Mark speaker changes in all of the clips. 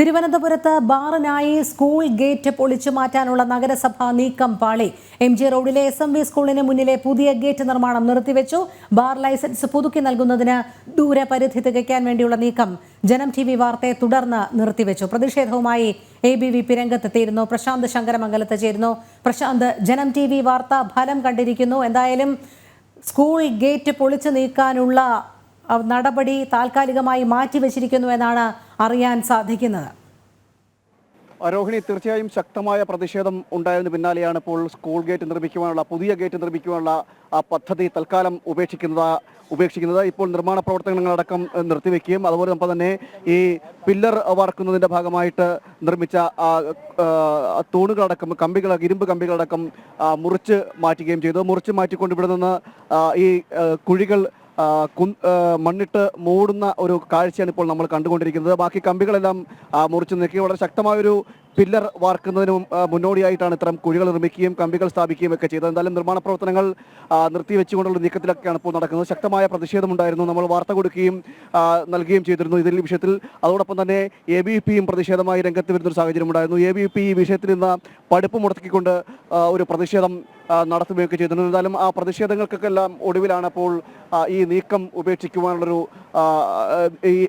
Speaker 1: തിരുവനന്തപുരത്ത് ബാറിനായി school gate പൊളിച്ചു മാറ്റാനുള്ള നഗരസഭാ നീക്കം പാളി. MG റോഡിലെ SMV സ്കൂളിന് മുന്നിലെ പുതിയ ഗേറ്റ് നിർമ്മാണം നിർത്തിവെച്ചു. ബാർ ലൈസൻസ് പുതുക്കി നൽകുന്നതിന് ദൂരപരിധി തികയ്ക്കാൻ വേണ്ടിയുള്ള നീക്കം ജനം TV വാർത്തയെ തുടർന്ന് നിർത്തിവെച്ചു. പ്രതിഷേധവുമായി ABVP രംഗത്തെത്തിയിരുന്നു. പ്രശാന്ത് ശങ്കരമംഗലത്ത് ചേരുന്നു. പ്രശാന്ത്, ജനം TV വാർത്ത ഫലം കണ്ടിരിക്കുന്നു. എന്തായാലും സ്കൂൾ ഗേറ്റ് പൊളിച്ചു നീക്കാനുള്ള നടപടി താൽക്കാലികമായി മാറ്റിവെച്ചിരിക്കുന്നു എന്നാണ് അറിയാൻ സാധിക്കുന്നത്.
Speaker 2: രോഹിണി, തീർച്ചയായും ശക്തമായ പ്രതിഷേധം ഉണ്ടായതിനു പിന്നാലെയാണ് ഇപ്പോൾ സ്കൂൾ ഗേറ്റ് നിർമ്മിക്കുവാനുള്ള പുതിയ ഗേറ്റ് നിർമ്മിക്കുവാനുള്ള ആ പദ്ധതി തൽക്കാലം ഉപേക്ഷിക്കുന്നത്. ഇപ്പോൾ നിർമ്മാണ പ്രവർത്തനങ്ങളടക്കം നിർത്തിവെക്കുകയും അതുപോലെ തന്നെ ഈ പില്ലർ വാർക്കുന്നതിൻ്റെ ഭാഗമായിട്ട് നിർമ്മിച്ച തൂണുകളടക്കം ഇരുമ്പ് കമ്പികളടക്കം മുറിച്ച് മാറ്റുകയും ചെയ്തു. മുറിച്ച് മാറ്റിക്കൊണ്ട് ഇവിടെ നിന്ന് ഈ കുഴികൾ മണ്ണിട്ട് മൂടുന്ന ഒരു കാഴ്ചയാണ് ഇപ്പോൾ നമ്മൾ കണ്ടുകൊണ്ടിരിക്കുന്നത്. ബാക്കി കമ്പികളെല്ലാം മുറിച്ച് നീക്കി വളരെ ശക്തമായൊരു പില്ലർ വാർക്കുന്നതിന് മുന്നോടിയായിട്ടാണ് ഇത്തരം കുഴികൾ നിർമ്മിക്കുകയും കമ്പികൾ സ്ഥാപിക്കുകയും ഒക്കെ ചെയ്തത്. എന്തായാലും നിർമ്മാണ പ്രവർത്തനങ്ങൾ നിർത്തിവെച്ചുകൊണ്ടുള്ള നീക്കത്തിലൊക്കെയാണ് ഇപ്പോൾ നടക്കുന്നത്. ശക്തമായ പ്രതിഷേധമുണ്ടായിരുന്നു. നമ്മൾ വാർത്ത കൊടുക്കുകയും നൽകുകയും ചെയ്തിരുന്നു ഇതിൽ വിഷയത്തിൽ. അതോടൊപ്പം തന്നെ ABVPയും പ്രതിഷേധമായി രംഗത്ത് വരുന്നൊരു സാഹചര്യം ഉണ്ടായിരുന്നു. ABVP ഈ വിഷയത്തിൽ നിന്ന് പഠിപ്പ് മുടക്കിക്കൊണ്ട് ഒരു പ്രതിഷേധം നടത്തുകയൊക്കെ ചെയ്തിരുന്നു. എന്തായാലും ആ പ്രതിഷേധങ്ങൾക്കൊക്കെ എല്ലാം ഒടുവിലാണ് അപ്പോൾ ഈ നീക്കം ഉപേക്ഷിക്കുവാനുള്ളൊരു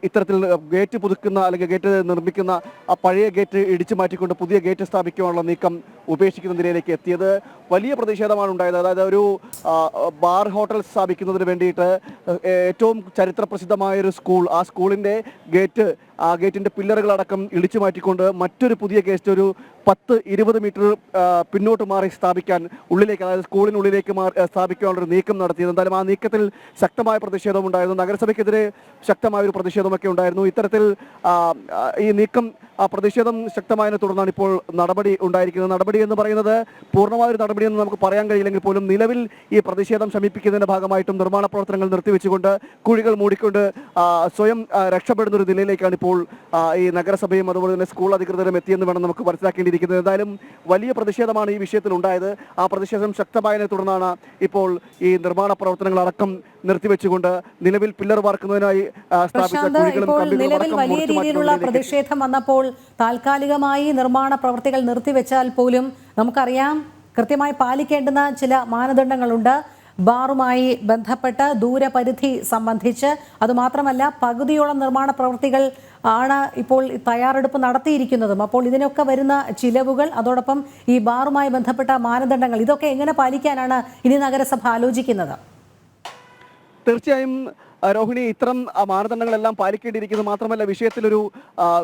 Speaker 2: ഇത്തരത്തിൽ ഗേറ്റ് പുതുക്കുന്ന അല്ലെങ്കിൽ ഗേറ്റ് നിർമ്മിക്കുന്ന ആ പഴയ ഗേറ്റ് ഇടിച്ചു മാറ്റിക്കൊണ്ട് പുതിയ ഗേറ്റ് സ്ഥാപിക്കുവാനുള്ള നീക്കം ഉപേക്ഷിക്കുന്ന നിലയിലേക്ക് എത്തിയത്. വലിയ പ്രതിഷേധമാണ് ഉണ്ടായത്. അതായത് ഒരു ബാർ ഹോട്ടൽ സ്ഥാപിക്കുന്നതിന് വേണ്ടിയിട്ട് ഏറ്റവും ചരിത്ര പ്രസിദ്ധമായൊരു സ്കൂൾ, ആ സ്കൂളിൻ്റെ ആ ഗേറ്റിൻ്റെ പില്ലറുകളടക്കം ഇടിച്ചു മാറ്റിക്കൊണ്ട് മറ്റൊരു പുതിയ ഗേറ്റ് ഒരു 10-20 മീറ്റർ പിന്നോട്ട് മാറി സ്ഥാപിക്കാൻ ഉള്ളിലേക്ക്, അതായത് സ്കൂളിനുള്ളിലേക്ക് സ്ഥാപിക്കാനുള്ളൊരു നീക്കം നടത്തിയത്. എന്തായാലും ആ നീക്കത്തിൽ ശക്തമായ പ്രതിഷേധമുണ്ടായിരുന്നു. നഗരസഭയ്ക്കെതിരെ ശക്തമായൊരു പ്രതിഷേധമൊക്കെ ഉണ്ടായിരുന്നു. ഇത്തരത്തിൽ ഈ നീക്കം പ്രതിഷേധം ശക്തമായതിനെ തുടർന്നാണ് ഇപ്പോൾ നടപടി ഉണ്ടായിരിക്കുന്നത്. നടപടി എന്ന് പറയുന്നത് പൂർണ്ണമായൊരു നടപടിയെന്ന് നമുക്ക് പറയാൻ കഴിയില്ലെങ്കിൽ പോലും നിലവിൽ ഈ പ്രതിഷേധം ശമിപ്പിക്കുന്നതിൻ്റെ ഭാഗമായിട്ടും നിർമ്മാണ പ്രവർത്തനങ്ങൾ നിർത്തിവെച്ചുകൊണ്ട് കുഴികൾ മൂടിക്കൊണ്ട് സ്വയം രക്ഷപ്പെടുന്ന ഒരു നിലയിലേക്കാണ് ഇപ്പോൾ ഈ നഗരസഭയും അതുപോലെ തന്നെ സ്കൂൾ അധികൃതരും എത്തിയെന്ന് വേണം നമുക്ക് മനസ്സിലാക്കേണ്ടിയിരിക്കുന്നത്. എന്തായാലും വലിയ പ്രതിഷേധമാണ് ഈ വിഷയത്തിൽ ഉണ്ടായത്. ആ പ്രതിഷേധം ശക്തമായതിനെ തുടർന്നാണ് ഇപ്പോൾ ഈ നിർമ്മാണ പ്രവർത്തനങ്ങളടക്കം നിർത്തിവെച്ചുകൊണ്ട് നിലവിൽ പില്ലർ വാർക്കുന്നതിനായി
Speaker 1: വലിയ രീതിയിലുള്ള പ്രതിഷേധം വന്നപ്പോൾ താൽക്കാലികമായി നിർമ്മാണ പ്രവൃത്തികൾ നിർത്തിവെച്ചാൽ പോലും നമുക്കറിയാം കൃത്യമായി പാലിക്കേണ്ടുന്ന ചില മാനദണ്ഡങ്ങളുണ്ട്. ബാറുമായി ബന്ധപ്പെട്ട ദൂരപരിധി സംബന്ധിച്ച്, അതുമാത്രമല്ല പകുതിയോളം നിർമ്മാണ പ്രവൃത്തികൾ ആണ് ഇപ്പോൾ തയ്യാറെടുപ്പ് നടത്തിയിരിക്കുന്നതും. അപ്പോൾ ഇതിനൊക്കെ വരുന്ന ചിലവുകൾ, അതോടൊപ്പം ഈ ബാറുമായി ബന്ധപ്പെട്ട മാനദണ്ഡങ്ങൾ, ഇതൊക്കെ എങ്ങനെ പാലിക്കാനാണ് ഇനി നഗരസഭ ആലോചിക്കുന്നത്?
Speaker 2: തീർച്ചയായും രോഹിണി, ഇത്തരം മാനദണ്ഡങ്ങളെല്ലാം പാലിക്കേണ്ടിയിരിക്കുന്നു. മാത്രമല്ല വിഷയത്തിലൊരു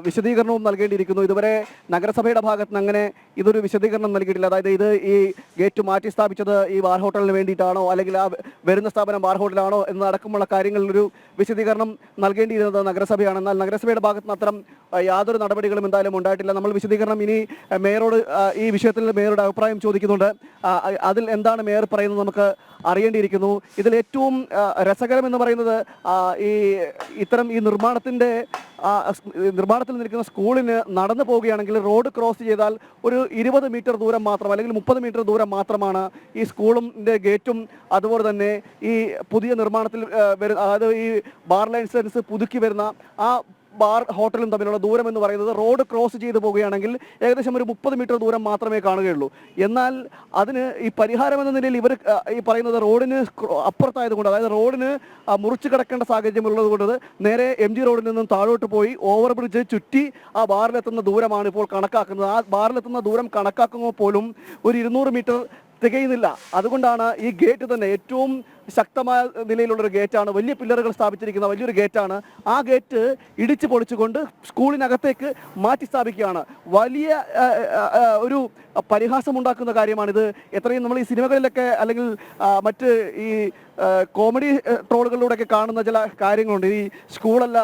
Speaker 2: വിശദീകരണവും നൽകേണ്ടിയിരിക്കുന്നു. ഇതുവരെ നഗരസഭയുടെ ഭാഗത്ത് നിന്ന് അങ്ങനെ ഇതൊരു വിശദീകരണം നൽകിയിട്ടില്ല. അതായത് ഇത് ഈ ഗേറ്റ് മാറ്റി സ്ഥാപിച്ചത് ഈ ബാർ ഹോട്ടലിന് വേണ്ടിയിട്ടാണോ അല്ലെങ്കിൽ ആ വരുന്ന സ്ഥാപനം ബാർ ഹോട്ടലാണോ എന്നടക്കമുള്ള കാര്യങ്ങളിലൊരു വിശദീകരണം നൽകേണ്ടിയിരുന്നത് നഗരസഭയാണ്. എന്നാൽ നഗരസഭയുടെ ഭാഗത്ത് നിന്ന് അത്തരം യാതൊരു നടപടികളും എന്തായാലും ഉണ്ടായിട്ടില്ല. നമ്മൾ വിശദീകരണം ഇനി മേയറോട് ഈ വിഷയത്തിൽ മേയറുടെ അഭിപ്രായം ചോദിക്കുന്നുണ്ട്. അതിൽ എന്താണ് മേയർ പറയുന്നത് നമുക്ക് അറിയേണ്ടിയിരിക്കുന്നു. ഇതിൽ ഏറ്റവും രസകരം എന്ന് പറയുന്നത് ഇത്തരം ഈ നിർമ്മാണത്തിൽ നിൽക്കുന്ന സ്കൂളിന് നടന്നു പോവുകയാണെങ്കിൽ റോഡ് ക്രോസ് ചെയ്താൽ ഒരു 20 മീറ്റർ ദൂരം മാത്രം അല്ലെങ്കിൽ 30 മീറ്റർ ദൂരം മാത്രമാണ് ഈ സ്കൂളിൻ്റെ ഗേറ്റും അതുപോലെ തന്നെ ഈ പുതിയ നിർമ്മാണത്തിൽ അതായത് ഈ ബാർ ലൈസൻസ് പുതുക്കി വരുന്ന ആ ബാർ ഹോട്ടലും തമ്മിലുള്ള ദൂരം എന്ന് പറയുന്നത് റോഡ് ക്രോസ് ചെയ്ത് പോവുകയാണെങ്കിൽ ഏകദേശം ഒരു 30 മീറ്റർ ദൂരം മാത്രമേ കാണുകയുള്ളൂ. എന്നാൽ അതിന് ഈ പരിഹാരം എന്ന നിലയിൽ ഇവർ ഈ പറയുന്നത് റോഡിന് അപ്പുറത്തായതുകൊണ്ട്, അതായത് റോഡിന് മുറിച്ച് കിടക്കേണ്ട സാഹചര്യം ഉള്ളത് കൊണ്ട് നേരെ MG റോഡിൽ നിന്നും താഴോട്ട് പോയി ഓവർ ബ്രിഡ്ജ് ചുറ്റി ആ ബാറിലെത്തുന്ന ദൂരമാണ് ഇപ്പോൾ കണക്കാക്കുന്നത്. ആ ബാറിലെത്തുന്ന ദൂരം കണക്കാക്കുമ്പോൾ പോലും ഒരു 200 മീറ്റർ തികയുന്നില്ല. അതുകൊണ്ടാണ് ഈ ഗേറ്റ് തന്നെ ഏറ്റവും ശക്തമായ നിലയിലുള്ളൊരു ഗേറ്റാണ്, വലിയ പില്ലറുകൾ സ്ഥാപിച്ചിരിക്കുന്ന വലിയൊരു ഗേറ്റാണ്. ആ ഗേറ്റ് ഇടിച്ചു പൊളിച്ചുകൊണ്ട് സ്കൂളിനകത്തേക്ക് മാറ്റി സ്ഥാപിക്കുകയാണ്. വലിയ ഒരു പരിഹാസമുണ്ടാക്കുന്ന കാര്യമാണിത്. എത്രയും നമ്മൾ ഈ സിനിമകളിലൊക്കെ അല്ലെങ്കിൽ മറ്റ് ഈ കോമഡി ട്രോളുകളിലൂടെയൊക്കെ കാണുന്ന ചില കാര്യങ്ങളുണ്ട്. ഈ സ്കൂളല്ല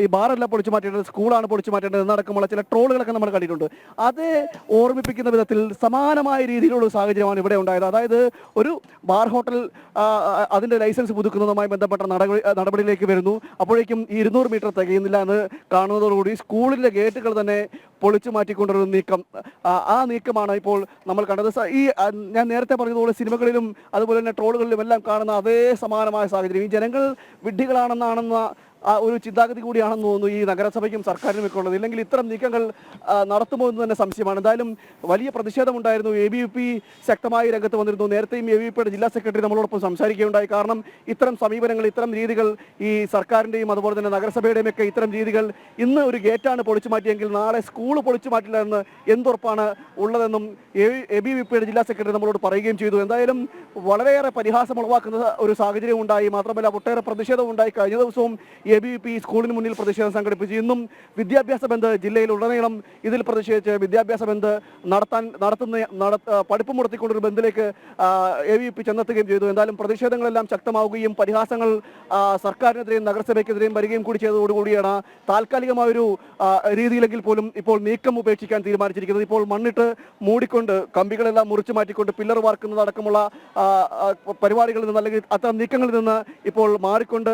Speaker 2: ഈ ബാറല്ല പൊളിച്ചു മാറ്റേണ്ടത്, സ്കൂളാണ് പൊളിച്ചു മാറ്റേണ്ടത് എന്നടക്കമുള്ള ചില ട്രോളുകളൊക്കെ നമ്മൾ കണ്ടിട്ടുണ്ട്. അത് ഓർമ്മിപ്പിക്കുന്ന വിധത്തിൽ സമാനമായ രീതിയിലുള്ള സാഹചര്യമാണ് ഇവിടെ ഉണ്ടായത്. അതായത് ഒരു ബാർ ഹോട്ടൽ അതിൻ്റെ ലൈസൻസ് പുതുക്കുന്നതുമായി ബന്ധപ്പെട്ട നടപടിയിലേക്ക് വരുന്നു. അപ്പോഴേക്കും 200 മീറ്റർ തികയുന്നില്ല എന്ന് കാണുന്നതോടുകൂടി സ്കൂളിൻ്റെ ഗേറ്റുകൾ തന്നെ പൊളിച്ചു മാറ്റിക്കൊണ്ടൊരു നീക്കം, ആ നീക്കമാണ് ഇപ്പോൾ നമ്മൾ കണ്ടത്. ഈ ഞാൻ നേരത്തെ പറഞ്ഞതുപോലെ സിനിമകളിലും അതുപോലെ തന്നെ ട്രോളുകളിലും എല്ലാം കാണുന്ന അതേ സമാനമായ സാഹചര്യം. ഈ ജനങ്ങൾ വിഡ്ഢികളാണെന്ന ഒരു ചിന്താഗതി കൂടിയാണെന്ന് തോന്നുന്നു ഈ നഗരസഭയ്ക്കും സർക്കാരിനും ഒക്കെ ഉള്ളത്. ഇല്ലെങ്കിൽ ഇത്തരം നീക്കങ്ങൾ നടത്തുമോ എന്ന് തന്നെ സംശയമാണ്. എന്തായാലും വലിയ പ്രതിഷേധമുണ്ടായിരുന്നു. ABVP ശക്തമായി രംഗത്ത് വന്നിരുന്നു. നേരത്തെയും ABVPയുടെ ജില്ലാ സെക്രട്ടറി നമ്മളോടൊപ്പം സംസാരിക്കുകയുണ്ടായി. കാരണം ഇത്തരം സമീപനങ്ങൾ, ഇത്തരം രീതികൾ ഈ സർക്കാരിൻ്റെയും അതുപോലെ തന്നെ നഗരസഭയുടെയും ഒക്കെ ഇത്തരം രീതികൾ, ഇന്ന് ഒരു ഗേറ്റാണ് പൊളിച്ചു മാറ്റിയെങ്കിൽ നാളെ സ്കൂൾ പൊളിച്ചു മാറ്റില്ല എന്ന് എന്തുറപ്പാണ് ഉള്ളതെന്നും ABVPയുടെ ജില്ലാ സെക്രട്ടറി നമ്മളോട് പറയുകയും ചെയ്തു. എന്തായാലും വളരെയേറെ പരിഹാസം ഉളവാക്കുന്ന ഒരു സാഹചര്യം ഉണ്ടായി. മാത്രമല്ല ഒട്ടേറെ പ്രതിഷേധം ഉണ്ടായി. കഴിഞ്ഞ ദിവസവും ABVP സ്കൂളിന് മുന്നിൽ പ്രതിഷേധം സംഘടിപ്പിച്ചു. ഇന്നും വിദ്യാഭ്യാസ ബന്ദ് ജില്ലയിലുടനീളം ഇതിൽ പ്രതിഷേധിച്ച് വിദ്യാഭ്യാസ ബന്ദ് പഠിപ്പ് മുടത്തിക്കൊണ്ടൊരു ബന്ദിലേക്ക് ABVP ചെന്നെത്തുകയും ചെയ്തു. എന്തായാലും പ്രതിഷേധങ്ങളെല്ലാം ശക്തമാവുകയും പരിഹാസങ്ങൾ സർക്കാരിനെതിരെയും നഗരസഭയ്ക്കെതിരെയും വരികയും കൂടി ചെയ്തതോടുകൂടിയാണ് താൽക്കാലികമായൊരു രീതിയിലെങ്കിൽ പോലും ഇപ്പോൾ നീക്കം ഉപേക്ഷിക്കാൻ തീരുമാനിച്ചിരിക്കുന്നത്. ഇപ്പോൾ മണ്ണിട്ട് മൂടിക്കൊണ്ട് കമ്പികളെല്ലാം മുറിച്ചു മാറ്റിക്കൊണ്ട് പില്ലർ വാർക്കുന്നതടക്കമുള്ള പരിപാടികളിൽ നിന്ന് അല്ലെങ്കിൽ അത്തരം നീക്കങ്ങളിൽ നിന്ന് ഇപ്പോൾ മാറിക്കൊണ്ട്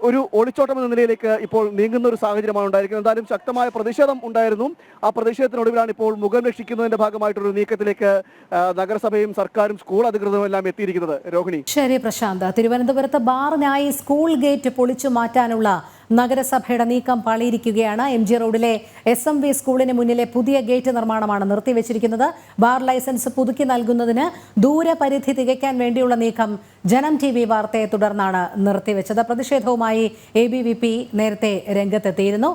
Speaker 2: ഒരു ഒളിച്ചോട്ടം എന്ന നിലയിലേക്ക് ഇപ്പോൾ നീങ്ങുന്ന ഒരു സാഹചര്യമാണ് ഉണ്ടായിരിക്കുന്നത്. എന്തായാലും ശക്തമായ പ്രതിഷേധം ഉണ്ടായിരുന്നു. ആ പ്രതിഷേധത്തിനൊടുവിലാണ് ഇപ്പോൾ മുഖം രക്ഷിക്കുന്നതിന്റെ ഭാഗമായിട്ടൊരു നീക്കത്തിലേക്ക് നഗരസഭയും സർക്കാരും സ്കൂൾ അധികൃതരും എല്ലാം എത്തിയിരിക്കുന്നത്. രോഹിണി.
Speaker 1: ശരി പ്രശാന്ത്. തിരുവനന്തപുരത്ത് ബാറിനായി സ്കൂൾ ഗേറ്റ് പൊളിച്ചു മാറ്റാനുള്ള നഗരസഭയുടെ നീക്കം പാളിയിരിക്കുകയാണ്. MG റോഡിലെ SMV സ്കൂളിന് മുന്നിലെ പുതിയ ഗേറ്റ് നിർമ്മാണമാണ് നിർത്തിവെച്ചിരിക്കുന്നത്. ബാർ ലൈസൻസ് പുതുക്കി നൽകുന്നതിന് ദൂരപരിധി തികയ്ക്കാൻ വേണ്ടിയുള്ള നീക്കം ജനം TV വാർത്തയെ തുടർന്നാണ് നിർത്തിവെച്ചത്. പ്രതിഷേധവുമായി ABVP നേരത്തെ രംഗത്തെത്തിയിരുന്നു.